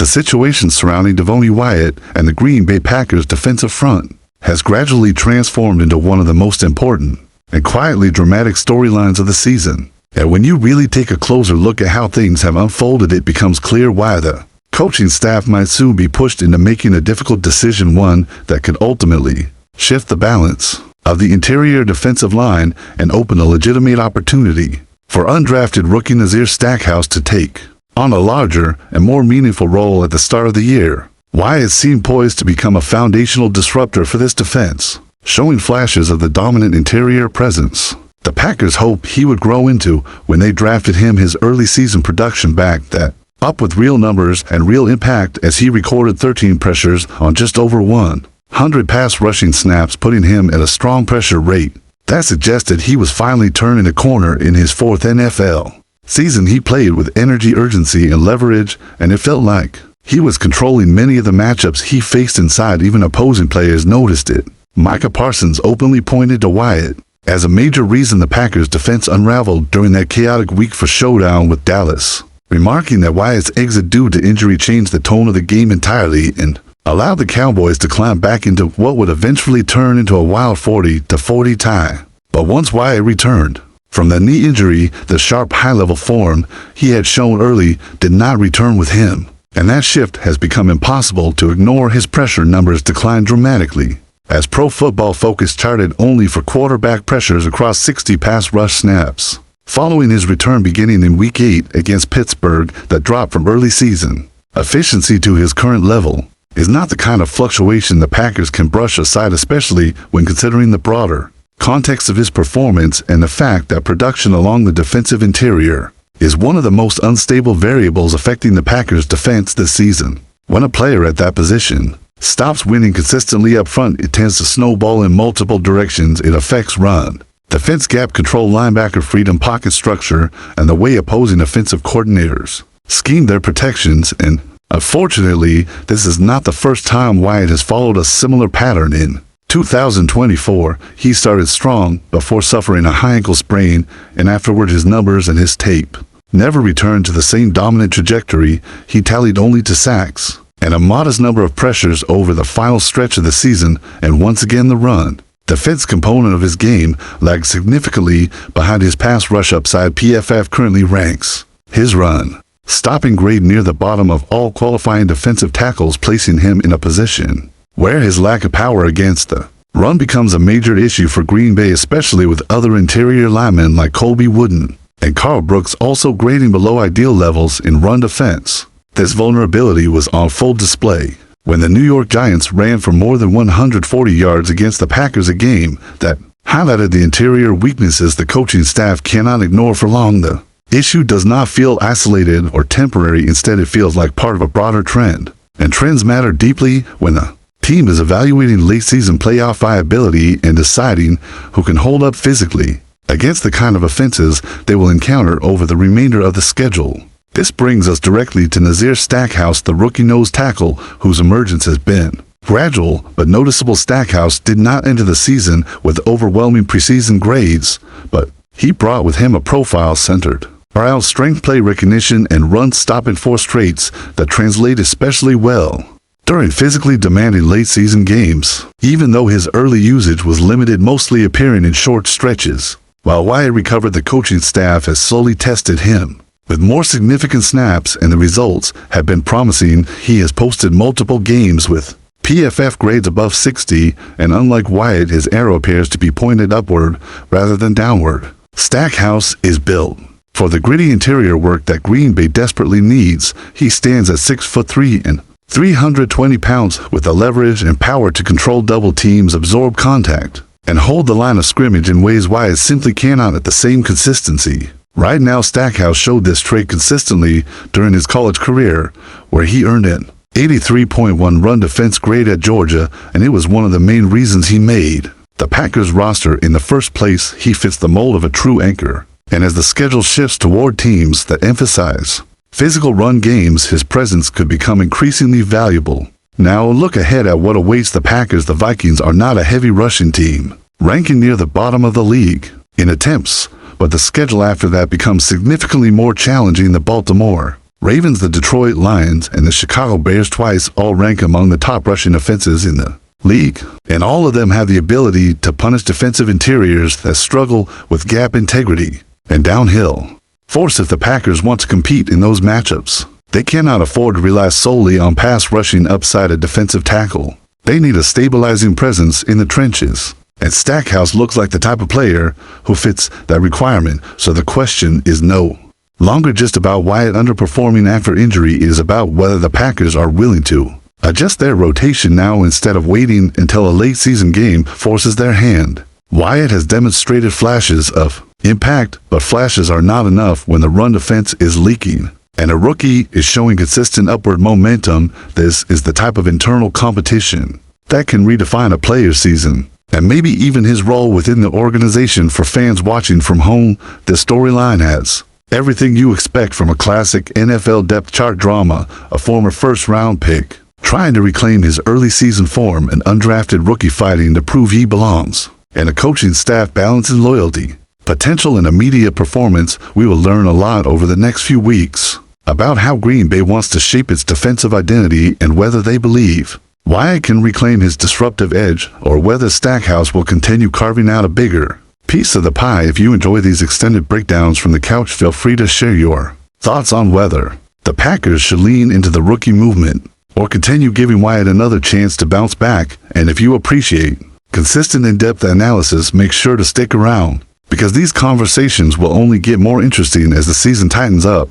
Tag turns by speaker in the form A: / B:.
A: situation surrounding Devonte Wyatt and the Green Bay Packers defensive front has gradually transformed into one of the most important and quietly dramatic storylines of the season. And when you really take a closer look at how things have unfolded, it becomes clear why the coaching staff might soon be pushed into making a difficult decision, one that could ultimately shift the balance of the interior defensive line and open a legitimate opportunity for undrafted rookie Nazir Stackhouse to take on a larger and more meaningful role at the start of the year. Wyatt seemed poised to become a foundational disruptor for this defense, showing flashes of the dominant interior presence the Packers hoped he would grow into when they drafted him. His early season production backed that up with real numbers and real impact, as he recorded 13 pressures on just over 100 pass rushing snaps, putting him at a strong pressure rate that suggested he was finally turning a corner. In his fourth NFL season, he played with energy, urgency, and leverage, and it felt like he was controlling many of the matchups he faced inside. Even opposing players noticed it. Micah Parsons openly pointed to Wyatt as a major reason the Packers' defense unraveled during that chaotic week for showdown with Dallas, remarking that Wyatt's exit due to injury changed the tone of the game entirely and allowed the Cowboys to climb back into what would eventually turn into a wild 40-40 tie. But once Wyatt returned from the knee injury, the sharp high-level form he had shown early did not return with him, and that shift has become impossible to ignore. His pressure numbers declined dramatically, as Pro Football Focus charted only for quarterback pressures across 60 pass rush snaps following his return beginning in Week 8 against Pittsburgh. That drop from early season efficiency to his current level is not the kind of fluctuation the Packers can brush aside, especially when considering the broader context of his performance and the fact that production along the defensive interior is one of the most unstable variables affecting the Packers' defense this season. When a player at that position stops winning consistently up front, it tends to snowball in multiple directions. It affects run defense, gap control, linebacker freedom, pocket structure, and the way opposing offensive coordinators scheme their protections. And unfortunately, this is not the first time Wyatt has followed a similar pattern. In 2024, he started strong before suffering a high ankle sprain, and afterward his numbers and his tape never returned to the same dominant trajectory. He tallied only 2 sacks and a modest number of pressures over the final stretch of the season, and once again the run defense component of his game lagged significantly behind his pass rush upside. PFF currently ranks his run stopping grade near the bottom of all qualifying defensive tackles, placing him in a position where his lack of power against the run becomes a major issue for Green Bay, especially with other interior linemen like Colby Wooden and Carl Brooks also grading below ideal levels in run defense. This vulnerability was on full display when the New York Giants ran for more than 140 yards against the Packers, a game that highlighted the interior weaknesses the coaching staff cannot ignore for long. The issue does not feel isolated or temporary. Instead, it feels like part of a broader trend, and trends matter deeply when the team is evaluating late-season playoff viability and deciding who can hold up physically against the kind of offenses they will encounter over the remainder of the schedule. This brings us directly to Nazir Stackhouse, the rookie nose tackle whose emergence has been gradual but noticeable. Stackhouse did not enter the season with overwhelming preseason grades, but he brought with him a profile centered around strength, play recognition, and run stopping force traits that translate especially well during physically demanding late-season games, even though his early usage was limited, mostly appearing in short stretches. While Wyatt recovered, the coaching staff has slowly tested him with more significant snaps, and the results have been promising. He has posted multiple games with PFF grades above 60, and unlike Wyatt, his arrow appears to be pointed upward rather than downward. Stackhouse is built for the gritty interior work that Green Bay desperately needs. He stands at 6'3" and 320 pounds with the leverage and power to control double teams, absorb contact, and hold the line of scrimmage in ways Wyatt simply cannot at the same consistency. Right now, Stackhouse showed this trait consistently during his college career, where he earned an 83.1 run defense grade at Georgia, and it was one of the main reasons he made the Packers roster in the first place. He fits the mold of a true anchor, and as the schedule shifts toward teams that emphasize physical run games, his presence could become increasingly valuable. Now a look ahead at what awaits the Packers. The Vikings are not a heavy rushing team, ranking near the bottom of the league in attempts, but the schedule after that becomes significantly more challenging. The Baltimore Ravens, the Detroit Lions, and the Chicago Bears twice all rank among the top rushing offenses in the league, and all of them have the ability to punish defensive interiors that struggle with gap integrity and downhill force if the Packers want to compete in those matchups. They cannot afford to rely solely on pass rushing upside a defensive tackle. They need a stabilizing presence in the trenches, and Stackhouse looks like the type of player who fits that requirement, so the question is no longer just about Wyatt underperforming after injury. It is about whether the Packers are willing to adjust their rotation now instead of waiting until a late season game forces their hand. Wyatt has demonstrated flashes of impact, but flashes are not enough when the run defense is leaking, and a rookie is showing consistent upward momentum. This is the type of internal competition that can redefine a player's season, and maybe even his role within the organization. For fans watching from home, this storyline has everything you expect from a classic NFL depth chart drama. A former first-round pick trying to reclaim his early season form, an undrafted rookie fighting to prove he belongs, and a coaching staff balancing loyalty, potential, and immediate performance. We will learn a lot over the next few weeks about how Green Bay wants to shape its defensive identity and whether they believe Wyatt can reclaim his disruptive edge, or whether Stackhouse will continue carving out a bigger piece of the pie. If you enjoy these extended breakdowns from the couch, feel free to share your thoughts on whether the Packers should lean into the rookie movement or continue giving Wyatt another chance to bounce back. And if you appreciate consistent in-depth analysis, make sure to stick around, because these conversations will only get more interesting as the season tightens up.